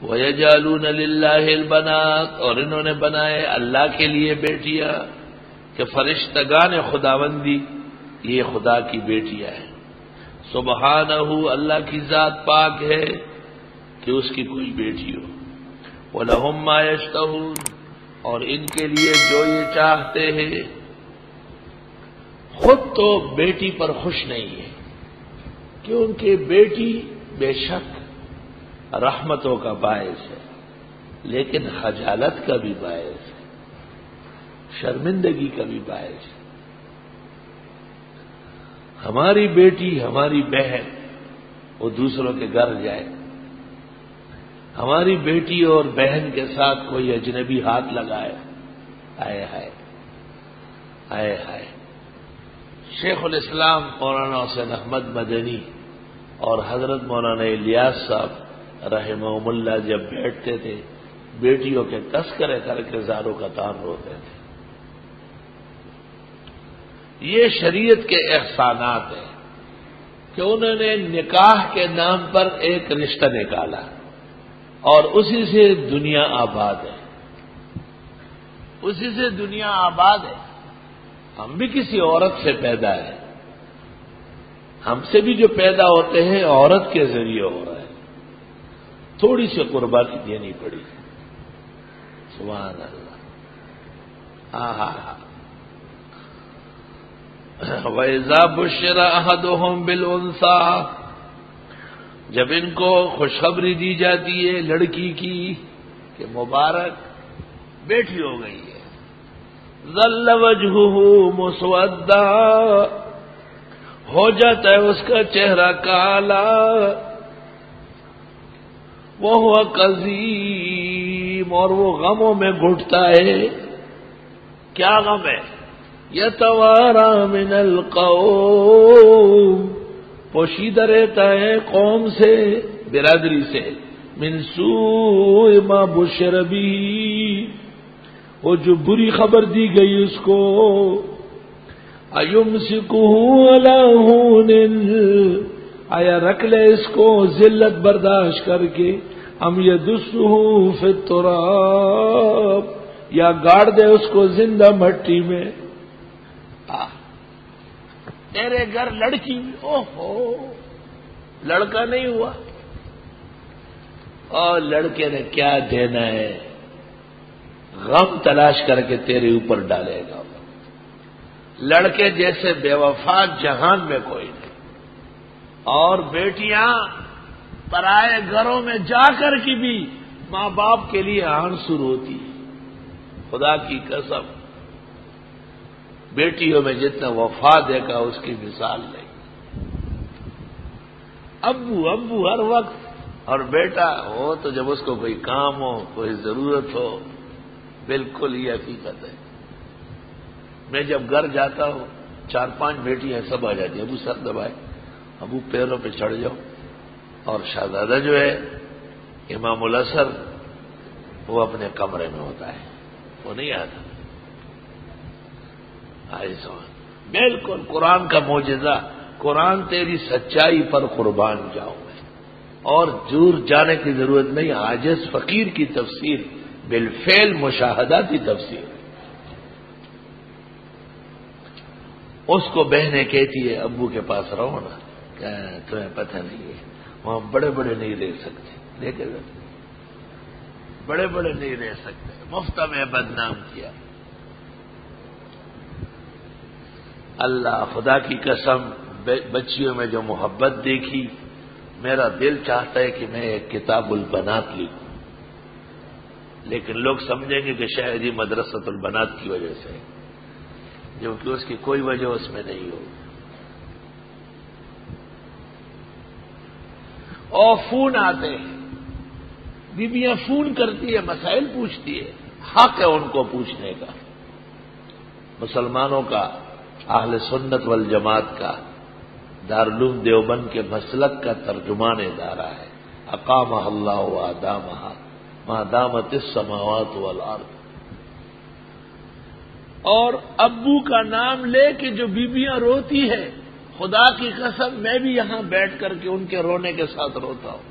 وَيَجْعَلُونَ لِلَّهِ الْبَنَاتِ، اور انہوں نے بنائے اللہ کے لیے بیٹیاں، کہ فرشتگان خداوندی یہ خدا کی بیٹیاں ہیں۔ سبحانہ، اللہ کی ذات پاک ہے کہ اس کی کوئی بیٹی ہو۔ وَلَهُم مَّا يَشْتَهُونَ، اور ان کے لیے جو یہ چاہتے ہیں۔ خود تو بیٹی پر خوش نہیں ہے، کیونکہ بیٹی بے شک رحمتوں کا باعث ہے، لیکن خجالت کا بھی باعث ہے، شرمندگی کا بھی باعث ہے۔ ہماری بیٹی، ہماری بہن وہ دوسروں کے گھر جائے، ہماری بیٹی اور بہن کے ساتھ کوئی اجنبی ہاتھ لگائے، آئے ہائے آئے ہائے۔ شیخ الاسلام مولانا حسین احمد مدنی اور حضرت مولانا الیاس صاحب رحمہم اللہ جب بیٹھتے تھے، بیٹیوں کے تذکرے کر کے زاروں کا تان روتے تھے۔ یہ شریعت کے احسانات ہیں کہ انہوں نے نکاح کے نام پر ایک رشتہ نکالا اور اسی سے دنیا آباد ہے، اسی سے دنیا آباد ہے۔ ہم بھی کسی عورت سے پیدا ہیں، ہم سے بھی جو پیدا ہوتے ہیں عورت کے ذریعے ہو رہا ہے، تھوڑی سی قربانی دینی پڑی۔ سبحان اللہ۔ وَإِذَا بُشِّرَ أَحَدُهُم بِالْأُنثَىٰ، جب ان کو خوشخبری دی جاتی ہے لڑکی کی کہ مبارک بیٹی ہو گئی ہے، ظل وجهه مسودا، ہو جاتا ہے اس کا چہرہ کالا، وهو کظیم، اور وہ غموں میں گھٹتا ہے۔ کیا غم ہے؟ یتوارا من القوم، پوشیدہ رہتا ہے قوم سے، برادری سے، من سوء ما بشر به، وہ جو بری خبر دی گئی اس کو، ایمسکہ علی ہون، آیا رکھ لے اس کو ذلت برداشت کر کے، ام یدسہ فی التراب، یا گاڑ دے اس کو زندہ مٹی میں۔ تیرے گھر لڑکی، اوہو لڑکا نہیں ہوا، اور لڑکے نے کیا دینا ہے، غم تلاش کر کے تیرے اوپر ڈالے گا۔ لڑکے جیسے بے وفا جہان میں کوئی نہیں، اور بیٹیاں پرائے گھروں میں جا کر کی بھی ماں باپ کے لیے آنسو روتی۔ خدا کی قسم، بیٹیوں میں جتنا وفا دیکھا اس کی مثال نہیں۔ ابو ابو ہر وقت، اور بیٹا ہو تو جب اس کو کوئی کام ہو، کوئی ضرورت ہو، بالکل یہ حقیقت ہے۔ میں جب گھر جاتا ہوں 4-5 بیٹیاں سب آ جاتی ہیں، ابو سر دبائے، ابو پیروں پہ چڑھ جاؤ، اور شہزادہ جو ہے امام الاسر وہ اپنے کمرے میں ہوتا ہے، وہ نہیں آتا۔ بالکل قرآن کا معجزہ، قرآن تیری سچائی پر قربان جاؤں میں، اور دور جانے کی ضرورت نہیں، عاجز فقیر کی تفسیر بالفعل مشاہداتی تفسیر۔ اس کو بہنیں کہتی ہے ابو کے پاس رہو نا، کہ تمہیں پتہ نہیں ہے وہاں بڑے بڑے نہیں رہ سکتے، دیکھے بڑے بڑے نہیں رہ سکتے، مفت میں بدنام کیا۔ اللہ خدا کی قسم، بچیوں میں جو محبت دیکھی، میرا دل چاہتا ہے کہ میں ایک کتاب البنات لکھوں، لیکن لوگ سمجھیں گے کہ شاید یہ مدرسۃ البنات کی وجہ سے، جبکہ اس کی کوئی وجہ اس میں نہیں ہو۔ اور فون آتے ہیں، بیویاں فون کرتی ہے، مسائل پوچھتی ہے، حق ہے ان کو پوچھنے کا۔ مسلمانوں کا، اہل سنت والجماعت کا، دارالعلوم دیوبند کے مسلک کا ترجمان ادارہ ہے، اقامہ اللہ و ادامہ ما دامت السماوات والارض۔ اور ابو کا نام لے کے جو بیویاں روتی ہے، خدا کی قسم میں بھی یہاں بیٹھ کر کے ان کے رونے کے ساتھ روتا ہوں۔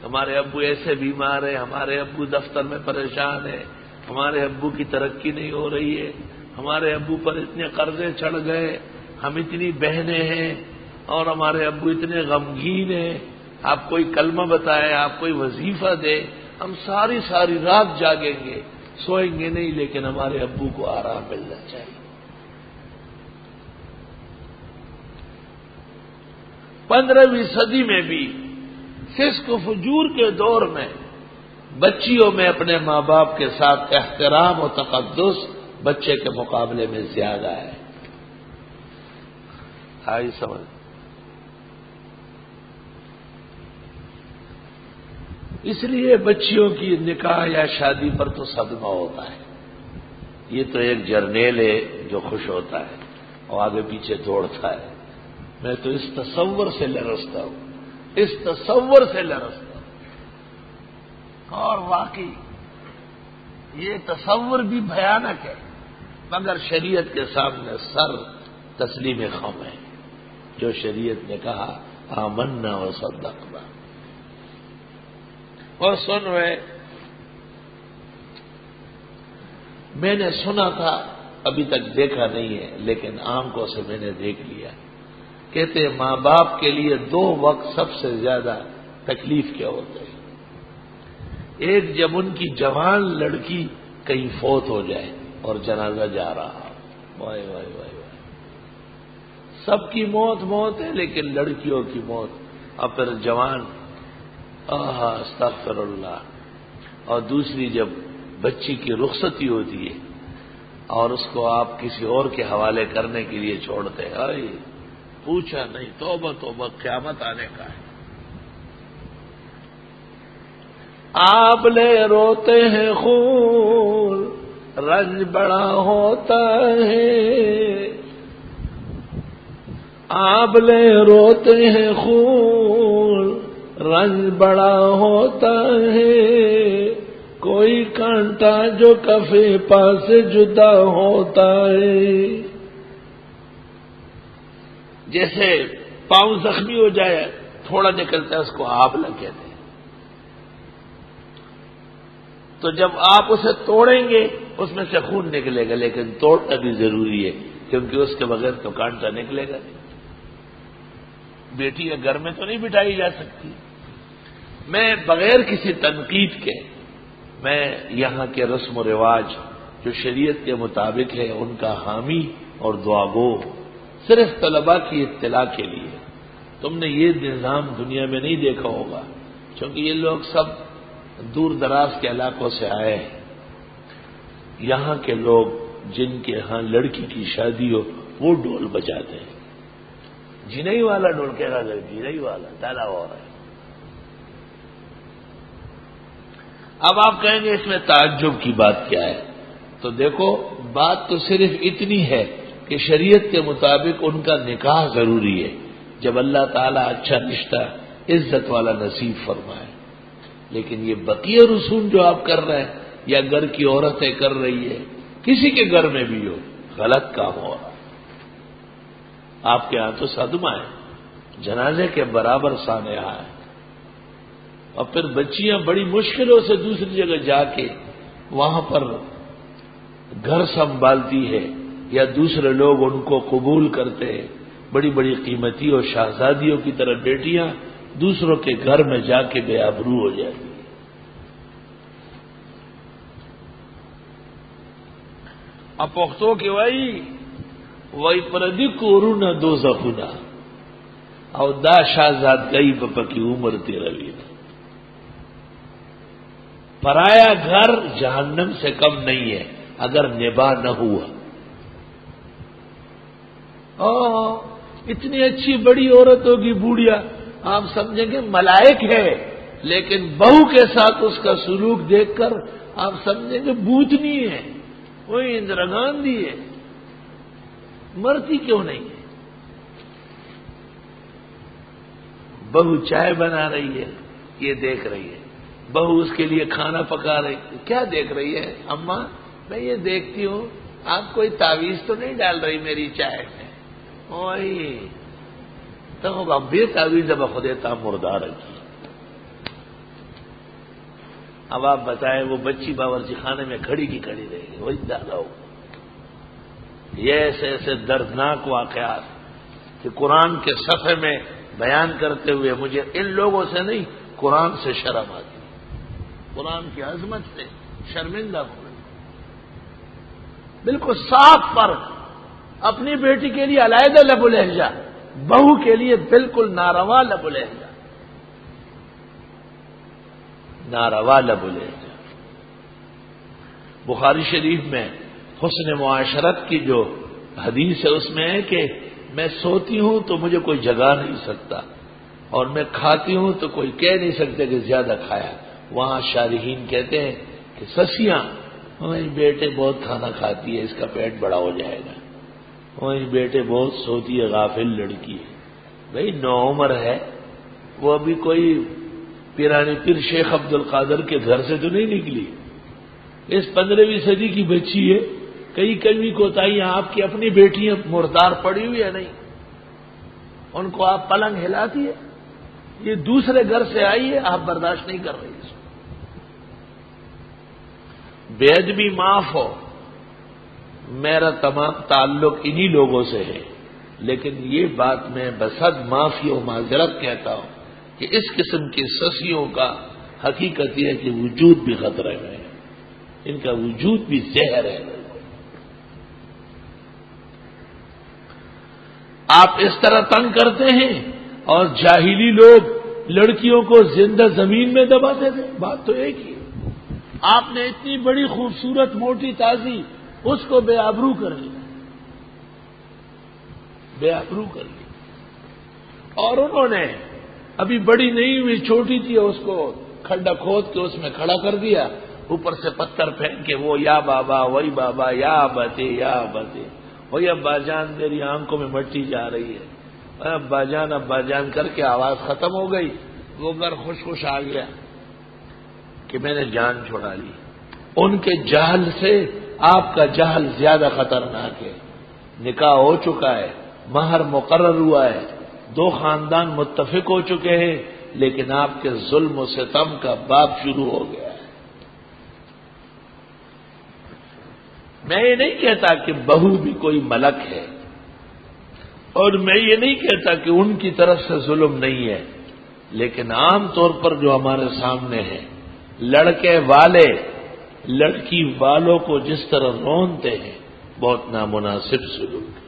ہمارے ابو ایسے بیمار ہیں، ہمارے ابو دفتر میں پریشان ہیں، ہمارے ابو کی ترقی نہیں ہو رہی ہے، ہمارے ابو پر اتنے قرضے چڑھ گئے، ہم اتنی بہنیں ہیں اور ہمارے ابو اتنے غمگین ہیں، آپ کوئی کلمہ بتائیں، آپ کوئی وظیفہ دیں، ہم ساری رات جاگیں گے، سوئیں گے نہیں، لیکن ہمارے ابو کو آرام ملنا چاہیے۔ 15ویں صدی میں بھی فسق و فجور کے دور میں بچیوں میں اپنے ماں باپ کے ساتھ احترام و تقدس بچے کے مقابلے میں زیادہ ہے۔ آئی سمجھ؟ اس لیے بچیوں کی نکاح یا شادی پر تو صدمہ ہوتا ہے۔ یہ تو ایک جرنیل ہے جو خوش ہوتا ہے اور آگے پیچھے دوڑتا ہے۔ میں تو اس تصور سے لرزتا ہوں، اس تصور سے لرزتا ہوں، اور واقعی یہ تصور بھی بھیانک ہے، مگر شریعت کے سامنے سر تسلیم خم ہے۔ جو شریعت نے کہا آمنا و صدقنا۔ اور سن رہے، میں نے سنا تھا، ابھی تک دیکھا نہیں ہے، لیکن آنکھوں سے میں نے دیکھ لیا، کہتے ماں باپ کے لیے 2 وقت سب سے زیادہ تکلیف کے ہوتے ہیں۔ ایک جب ان کی جوان لڑکی کہیں فوت ہو جائے اور جنازہ جا رہا ہو، وائے وائے وائے وائے، سب کی موت ہے، لیکن لڑکیوں کی موت، اور پھر جوان، استغفر اللہ۔ اور دوسری جب بچی کی رخصتی ہوتی ہے اور اس کو آپ کسی اور کے حوالے کرنے کے لیے چھوڑتے ہیں، پوچھا نہیں، توبہ توبہ، قیامت آنے کا ہے۔ آبلے روتے ہیں خون، رنج بڑا ہوتا ہے، آبلے روتے ہیں خون، رنج بڑا ہوتا ہے، کوئی کانٹا جو کفے پاس جدا ہوتا ہے۔ جیسے پاؤں زخمی ہو جائے، تھوڑا نکلتا ہے، اس کو آبلہ کہتے ہیں۔ تو جب آپ اسے توڑیں گے اس میں سے خون نکلے گا، لیکن توڑنا بھی ضروری ہے، کیونکہ اس کے بغیر تو کانٹا نکلے گا نہیں۔ بیٹی یا گھر میں تو نہیں بٹھائی جا سکتی۔ میں بغیر کسی تنقید کے، میں یہاں کے رسم و رواج جو شریعت کے مطابق ہے ان کا حامی اور دعاگو، صرف طلباء کی اطلاع کے لیے۔ تم نے یہ نظام دنیا میں نہیں دیکھا ہوگا، کیونکہ یہ لوگ سب دور دراز کے علاقوں سے آئے ہیں۔ یہاں کے لوگ جن کے ہاں لڑکی کی شادی ہو وہ ڈھول بجاتے ہیں، جنئی والا ڈھول کہہ رہا ہے، جنئی والا ڈالا ہو رہا ہے۔ اب آپ کہیں گے اس میں تعجب کی بات کیا ہے؟ تو دیکھو، بات تو صرف اتنی ہے کہ شریعت کے مطابق ان کا نکاح ضروری ہے، جب اللہ تعالیٰ اچھا رشتہ عزت والا نصیب فرمائے۔ لیکن یہ بقیہ رسوم جو آپ کر رہے ہیں یا گھر کی عورتیں کر رہی ہے، کسی کے گھر میں بھی ہو، غلط کام ہو رہا۔ آپ کے ہاں تو صدمہ ہے، جنازے کے برابر سانحہ ہے، اور پھر بچیاں بڑی مشکلوں سے دوسری جگہ جا کے وہاں پر گھر سنبھالتی ہے، یا دوسرے لوگ ان کو قبول کرتے ہیں، بڑی بڑی قیمتی اور شہزادیوں کی طرح بیٹیاں دوسروں کے گھر میں جا کے بے آبرو ہو جاتی ہیں۔ اب پختوں کے وہی پردی کورو نہ دو زخنا اور دا شہزاد گئی پپا کی عمر تیروی نہ۔ پرایا گھر جہنم سے کم نہیں ہے اگر نباہ نہ ہوا۔ اتنی اچھی بڑی عورت ہوگی بوڑھیا، آپ سمجھیں گے ملائک ہے، لیکن بہو کے ساتھ اس کا سلوک دیکھ کر آپ سمجھیں گے بھوتنی ہے، وہی اندرا گاندھی ہے، مرتی کیوں نہیں ہے؟ بہو چائے بنا رہی ہے، یہ دیکھ رہی ہے، بہو اس کے لیے کھانا پکا رہی ہے، کیا دیکھ رہی ہے؟ اماں میں یہ دیکھتی ہوں آپ کوئی تعویذ تو نہیں ڈال رہی میری چائے میں؟ وہی تو بے تعویذ اب خود تا مردار کی اب آپ بتائیں وہ بچی باورچی خانے میں کھڑی کی کھڑی رہے گی، وہی دادا ہو. یہ ایسے ایسے دردناک واقعات کہ قرآن کے صفحے میں بیان کرتے ہوئے مجھے ان لوگوں سے نہیں، قرآن سے شرم آتی، قرآن کی عظمت سے شرمندہ ہو گئی. بالکل صاف فرق، اپنی بیٹی کے لیے علیحدہ لب و لہجہ، بہو کے لیے بالکل ناروا لب و لہجہ، ناروا لب و لہجہ. بخاری شریف میں حسن معاشرت کی جو حدیث ہے اس میں ہے کہ میں سوتی ہوں تو مجھے کوئی جگا نہیں سکتا، اور میں کھاتی ہوں تو کوئی کہہ نہیں سکتا کہ زیادہ کھایا. وہاں شارحین کہتے ہیں کہ سسیاں بیٹے بہت کھانا کھاتی ہے، اس کا پیٹ بڑا ہو جائے گا، وہی بیٹے بہت سوتی ہے، غافل لڑکی ہے. بھئی نوعمر ہے، وہ ابھی کوئی پیرانی پیر شیخ عبد القادر کے گھر سے تو نہیں نکلی، اس 15ویں صدی کی بچی ہے. کئی کمی کوتاہیاں آپ کی اپنی بیٹیاں مردار پڑی ہوئی ہے نہیں، ان کو آپ پلنگ ہلاتی ہے. یہ دوسرے گھر سے آئی ہے، آپ برداشت نہیں کر رہی اس کو. بے ادبی معاف ہو، میرا تمام تعلق انہی لوگوں سے ہے، لیکن یہ بات میں بصد معافی و معذرت کہتا ہوں کہ اس قسم کی سسیوں کا حقیقت یہ ہے کہ وجود بھی خطرے میں ہے، ان کا وجود بھی زہر ہے. آپ اس طرح تنگ کرتے ہیں اور جاہلی لوگ لڑکیوں کو زندہ زمین میں دباتے تھے. بات تو ایک ہی ہے. آپ نے اتنی بڑی خوبصورت موٹی تازی اس کو بے آبرو کر لیا، بے آبرو کر لیا. اور انہوں نے ابھی بڑی نہیں ہوئی، چھوٹی تھی، اس کو کھڈا کھود کے اس میں کھڑا کر دیا، اوپر سے پتھر پھینک کے وہ یا بابا وہی بابا یا بتے یا بتے، وہی ابا جان میری آنکھوں میں مٹی جا رہی ہے، ابا جان کر کے آواز ختم ہو گئی. وہ گھر خوش آ گیا کہ میں نے جان چھوڑا لی. ان کے جہل سے آپ کا جہل زیادہ خطرناک ہے. نکاح ہو چکا ہے، مہر مقرر ہوا ہے، 2 خاندان متفق ہو چکے ہیں، لیکن آپ کے ظلم و ستم کا باب شروع ہو گیا ہے. میں یہ نہیں کہتا کہ بہو بھی کوئی ملک ہے، اور میں یہ نہیں کہتا کہ ان کی طرف سے ظلم نہیں ہے، لیکن عام طور پر جو ہمارے سامنے ہے، لڑکے والے لڑکی والوں کو جس طرح رونتے ہیں، بہت نامناسب سلوک.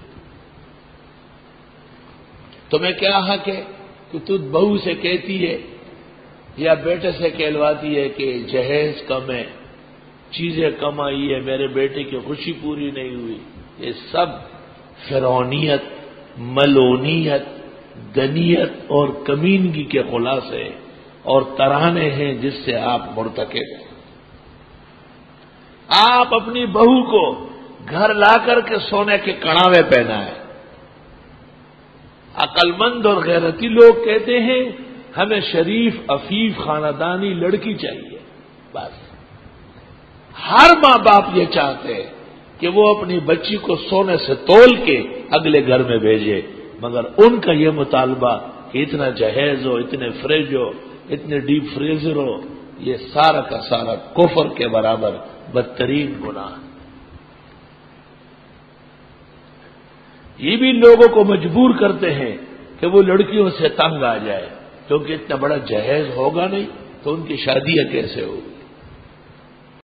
تمہیں کیا حق ہے کہ تو بہو سے کہتی ہے یا بیٹے سے کہلواتی ہے کہ جہیز کم ہے، چیزیں کم آئی ہے، میرے بیٹے کی خوشی پوری نہیں ہوئی. یہ سب فرعونیت، ملونیت، دنیت اور کمینگی کے خلاصے اور ترانے ہیں جس سے آپ مرتکب ہیں. آپ اپنی بہو کو گھر لا کر کے سونے کے کڑاوے پہنائیں. عقل مند اور غیرتی لوگ کہتے ہیں ہمیں شریف عفیف خاندانی لڑکی چاہیے. بس ہر ماں باپ یہ چاہتے ہیں کہ وہ اپنی بچی کو سونے سے تول کے اگلے گھر میں بھیجے، مگر ان کا یہ مطالبہ کہ اتنا جہیز ہو، اتنے فریج ہو، اتنے ڈیپ فریزر ہو، یہ سارا کا سارا کفر کے برابر بدترین گناہ. یہ بھی لوگوں کو مجبور کرتے ہیں کہ وہ لڑکیوں سے تنگ آ جائے، کیونکہ اتنا بڑا جہیز ہوگا نہیں تو ان کی شادیاں کیسے ہوگی.